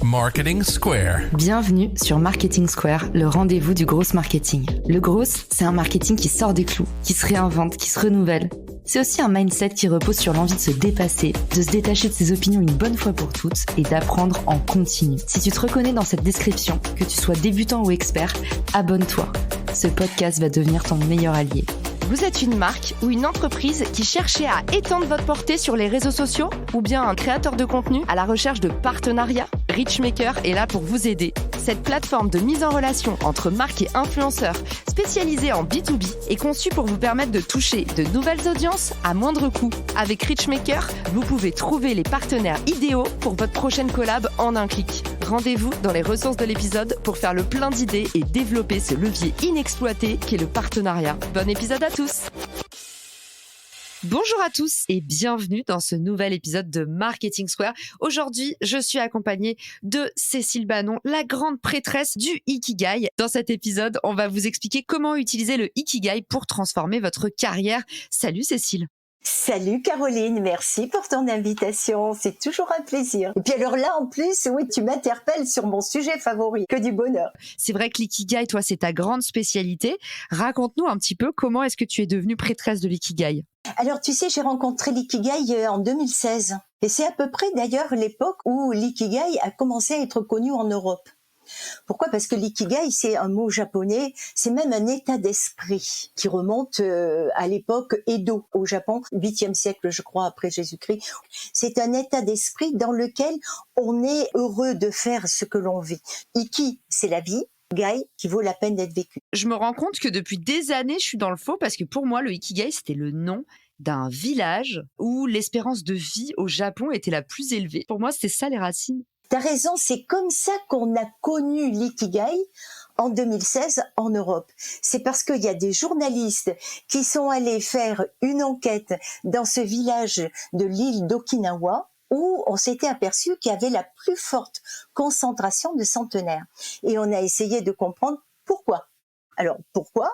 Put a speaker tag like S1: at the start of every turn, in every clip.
S1: Marketing Square.
S2: Bienvenue sur Marketing Square, le rendez-vous du gros marketing. Le gros, c'est un marketing qui sort des clous, qui se réinvente, qui se renouvelle. C'est aussi un mindset qui repose sur l'envie de se dépasser, de se détacher de ses opinions une bonne fois pour toutes et d'apprendre en continu. Si tu te reconnais dans cette description, que tu sois débutant ou expert, abonne-toi. Ce podcast va devenir ton meilleur allié.
S3: Vous êtes une marque ou une entreprise qui cherchez à étendre votre portée sur les réseaux sociaux ou bien un créateur de contenu à la recherche de partenariats? Richmaker est là pour vous aider. Cette plateforme de mise en relation entre marques et influenceurs spécialisée en B2B est conçue pour vous permettre de toucher de nouvelles audiences à moindre coût. Avec Richmaker, vous pouvez trouver les partenaires idéaux pour votre prochaine collab en un clic. Rendez-vous dans les ressources de l'épisode pour faire le plein d'idées et développer ce levier inexploité qu'est le partenariat. Bon épisode à tous! Bonjour à tous et bienvenue dans ce nouvel épisode de Marketing Square. Aujourd'hui, je suis accompagnée de Cécile Bannon, la grande prêtresse du Ikigai. Dans cet épisode, on va vous expliquer comment utiliser le Ikigai pour transformer votre carrière. Salut Cécile.
S4: Salut Caroline, merci pour ton invitation, c'est toujours un plaisir. Et puis alors là en plus, oui, tu m'interpelles sur mon sujet favori, que du bonheur.
S3: C'est vrai que l'Ikigai, toi, c'est ta grande spécialité. Raconte-nous un petit peu comment est-ce que tu es devenue prêtresse de l'Ikigai.
S4: Alors tu sais, j'ai rencontré l'Ikigai en 2016 et c'est à peu près d'ailleurs l'époque où l'Ikigai a commencé à être connu en Europe. Pourquoi ? Parce que l'ikigai, c'est un mot japonais, c'est même un état d'esprit qui remonte à l'époque Edo au Japon, 8e siècle je crois après Jésus-Christ. C'est un état d'esprit dans lequel on est heureux de faire ce que l'on vit. Iki, c'est la vie. Gai, qui vaut la peine d'être vécu.
S3: Je me rends compte que depuis des années, je suis dans le faux parce que pour moi, le Ikigai, c'était le nom d'un village où l'espérance de vie au Japon était la plus élevée. Pour moi, c'était ça les racines.
S4: T'as raison, c'est comme ça qu'on a connu l'ikigai en 2016 en Europe. C'est parce qu'il y a des journalistes qui sont allés faire une enquête dans ce village de l'île d'Okinawa où on s'était aperçu qu'il y avait la plus forte concentration de centenaires. Et on a essayé de comprendre pourquoi. Alors pourquoi ?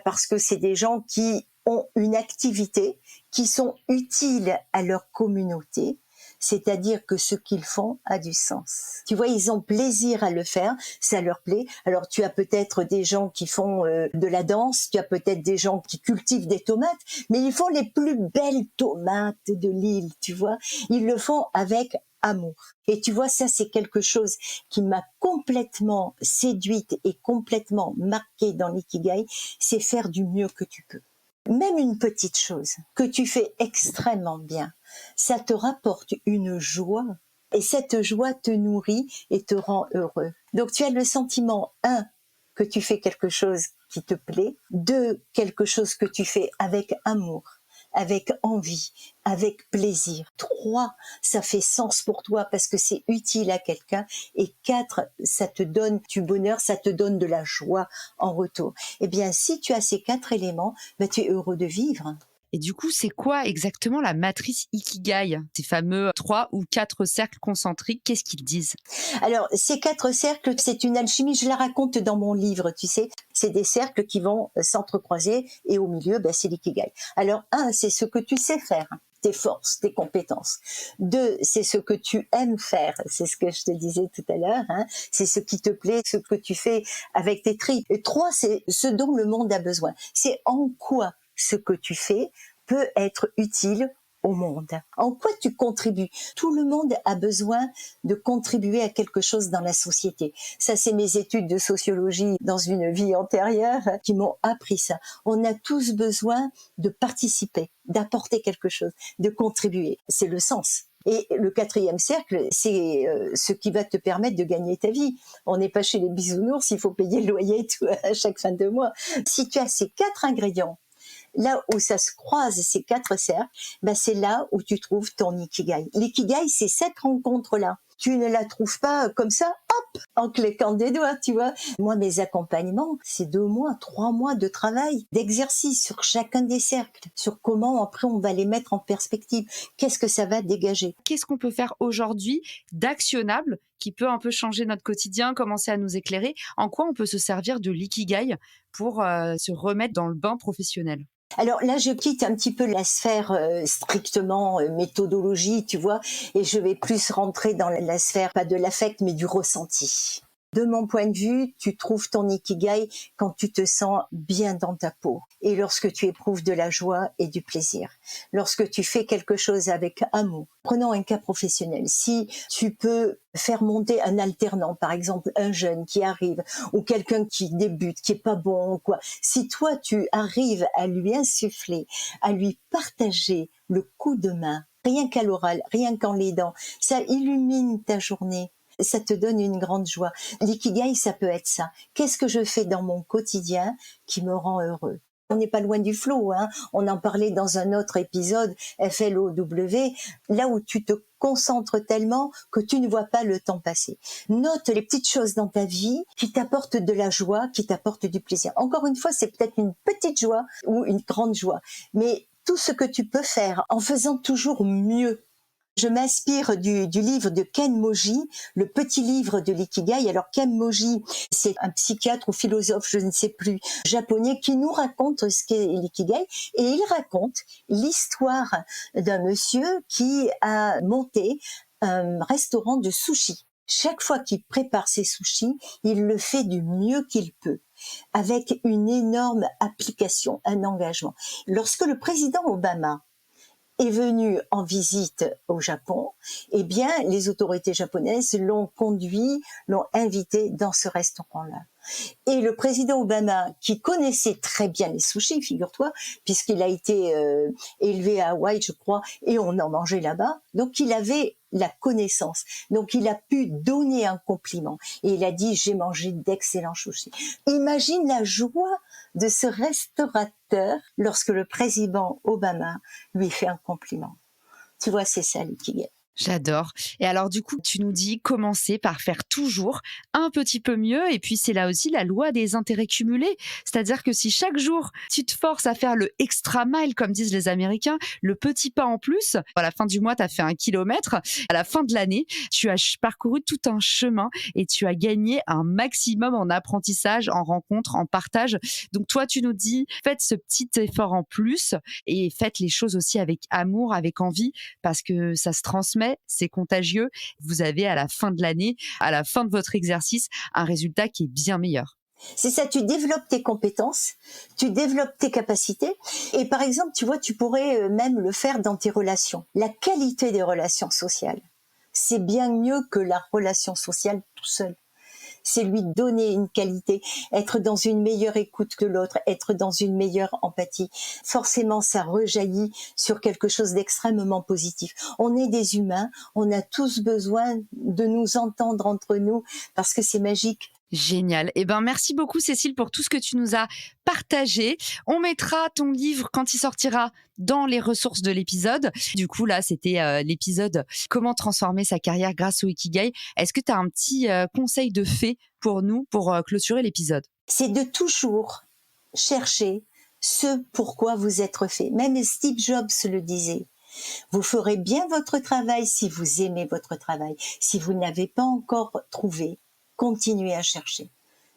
S4: Parce que c'est des gens qui ont une activité, qui sont utiles à leur communauté, c'est-à-dire que ce qu'ils font a du sens. Tu vois, ils ont plaisir à le faire, ça leur plaît. Alors tu as peut-être des gens qui font de la danse, tu as peut-être des gens qui cultivent des tomates, mais ils font les plus belles tomates de l'île, tu vois. Ils le font avec amour. Et tu vois, ça c'est quelque chose qui m'a complètement séduite et complètement marquée dans l'ikigai, c'est faire du mieux que tu peux. Même une petite chose que tu fais extrêmement bien, ça te rapporte une joie et cette joie te nourrit et te rend heureux. Donc tu as le sentiment, 1, que tu fais quelque chose qui te plaît, 2, quelque chose que tu fais avec amour, avec envie, avec plaisir. 3, ça fait sens pour toi parce que c'est utile à quelqu'un. Et 4, ça te donne du bonheur, ça te donne de la joie en retour. Eh bien, si tu as ces 4 éléments, tu es heureux de vivre.
S3: Et du coup, c'est quoi exactement la matrice Ikigai? Ces fameux 3 ou 4 cercles concentriques, qu'est-ce qu'ils disent?
S4: Alors, ces 4 cercles, c'est une alchimie, je la raconte dans mon livre, tu sais. C'est des cercles qui vont s'entrecroiser et au milieu, c'est l'ikigai. Alors, 1, c'est ce que tu sais faire, tes forces, tes compétences. 2, c'est ce que tu aimes faire, c'est ce que je te disais tout à l'heure, c'est ce qui te plaît, ce que tu fais avec tes tripes. Et 3, c'est ce dont le monde a besoin. C'est en quoi ce que tu fais peut être utile au monde. En quoi tu contribues ? Tout le monde a besoin de contribuer à quelque chose dans la société. Ça, c'est mes études de sociologie dans une vie antérieure qui m'ont appris ça. On a tous besoin de participer, d'apporter quelque chose, de contribuer. C'est le sens. Et le 4e cercle, c'est ce qui va te permettre de gagner ta vie. On n'est pas chez les bisounours, il faut payer le loyer à chaque fin de mois. Si tu as ces 4 ingrédients, là où ça se croise, ces 4 cercles, c'est là où tu trouves ton ikigai. L'ikigai, c'est cette rencontre-là. Tu ne la trouves pas comme ça, hop, en claquant des doigts, tu vois. Moi, mes accompagnements, c'est 2 mois, 3 mois de travail, d'exercice sur chacun des cercles, sur comment après on va les mettre en perspective. Qu'est-ce que ça va dégager ?
S3: Qu'est-ce qu'on peut faire aujourd'hui d'actionnable qui peut un peu changer notre quotidien, commencer à nous éclairer? En quoi on peut se servir de l'ikigai pour se remettre dans le bain professionnel?
S4: Alors là, je quitte un petit peu la sphère strictement méthodologie, tu vois, et je vais plus rentrer dans la sphère, pas de l'affect, mais du ressenti. De mon point de vue, tu trouves ton ikigai quand tu te sens bien dans ta peau et lorsque tu éprouves de la joie et du plaisir. Lorsque tu fais quelque chose avec amour. Prenons un cas professionnel. Si tu peux faire monter un alternant, par exemple un jeune qui arrive ou quelqu'un qui débute, qui est pas bon, quoi. Si toi tu arrives à lui insuffler, à lui partager le coup de main, rien qu'à l'oral, rien qu'en l'aidant, ça illumine ta journée. Ça te donne une grande joie. L'ikigai, ça peut être ça. Qu'est-ce que je fais dans mon quotidien qui me rend heureux? On n'est pas loin du flow, hein. On en parlait dans un autre épisode, FLOW, là où tu te concentres tellement que tu ne vois pas le temps passer. Note les petites choses dans ta vie qui t'apportent de la joie, qui t'apportent du plaisir. Encore une fois, c'est peut-être une petite joie ou une grande joie, mais tout ce que tu peux faire en faisant toujours mieux. Je m'inspire du livre de Ken Moji, le petit livre de l'ikigai. Alors Ken Moji, c'est un psychiatre ou philosophe, je ne sais plus, japonais, qui nous raconte ce qu'est l'ikigai. Et il raconte l'histoire d'un monsieur qui a monté un restaurant de sushi. Chaque fois qu'il prépare ses sushis, il le fait du mieux qu'il peut, avec une énorme application, un engagement. Lorsque le président Obama est venu en visite au Japon, eh bien, les autorités japonaises l'ont invité dans ce restaurant-là. Et le président Obama, qui connaissait très bien les sushis, figure-toi, puisqu'il a été élevé à Hawaï, je crois, et on en mangeait là-bas, donc il avait la connaissance. Donc il a pu donner un compliment. Et il a dit, j'ai mangé d'excellents sushis. Imagine la joie de ce restaurateur lorsque le président Obama lui fait un compliment. Tu vois, c'est ça l'ikigai.
S2: J'adore. Et alors du coup, tu nous dis commencer par faire toujours un petit peu mieux. Et puis c'est là aussi la loi des intérêts cumulés. C'est-à-dire que si chaque jour, tu te forces à faire le extra mile, comme disent les Américains, le petit pas en plus, à la fin du mois, tu as fait 1 kilomètre. À la fin de l'année, tu as parcouru tout un chemin et tu as gagné un maximum en apprentissage, en rencontres, en partage. Donc toi, tu nous dis, faites ce petit effort en plus et faites les choses aussi avec amour, avec envie, parce que ça se transmet. C'est contagieux. Vous avez à la fin de l'année, à la fin de votre exercice, un résultat qui est bien meilleur.
S4: C'est ça, tu développes tes compétences, tu développes tes capacités. Et par exemple, tu vois, tu pourrais même le faire dans tes relations. La qualité des relations sociales, c'est bien mieux que la relation sociale tout seul. C'est lui donner une qualité, être dans une meilleure écoute que l'autre, être dans une meilleure empathie. Forcément, ça rejaillit sur quelque chose d'extrêmement positif. On est des humains, on a tous besoin de nous entendre entre nous parce que c'est magique.
S2: Génial. Eh ben, merci beaucoup, Cécile, pour tout ce que tu nous as partagé. On mettra ton livre quand il sortira dans les ressources de l'épisode. Du coup, là, c'était l'épisode Comment transformer sa carrière grâce au Ikigai. Est-ce que tu as un petit conseil de fée pour nous, pour clôturer l'épisode?
S4: C'est de toujours chercher ce pourquoi vous êtes fait. Même Steve Jobs le disait. Vous ferez bien votre travail si vous aimez votre travail. Si vous n'avez pas encore trouvé, continuez à chercher.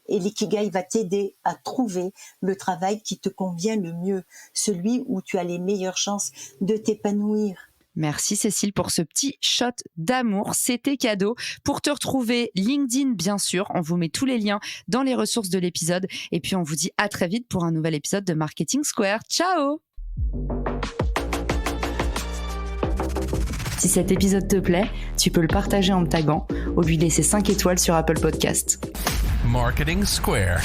S4: Et l'ikigai va t'aider à trouver le travail qui te convient le mieux, celui où tu as les meilleures chances de t'épanouir.
S2: Merci Cécile pour ce petit shot d'amour, c'était cadeau. Pour te retrouver, LinkedIn bien sûr, on vous met tous les liens dans les ressources de l'épisode et puis on vous dit à très vite pour un nouvel épisode de Marketing Square. Ciao! Si cet épisode te plaît, tu peux le partager en me taguant ou lui laisser 5 étoiles sur Apple Podcast.
S1: Marketing Square.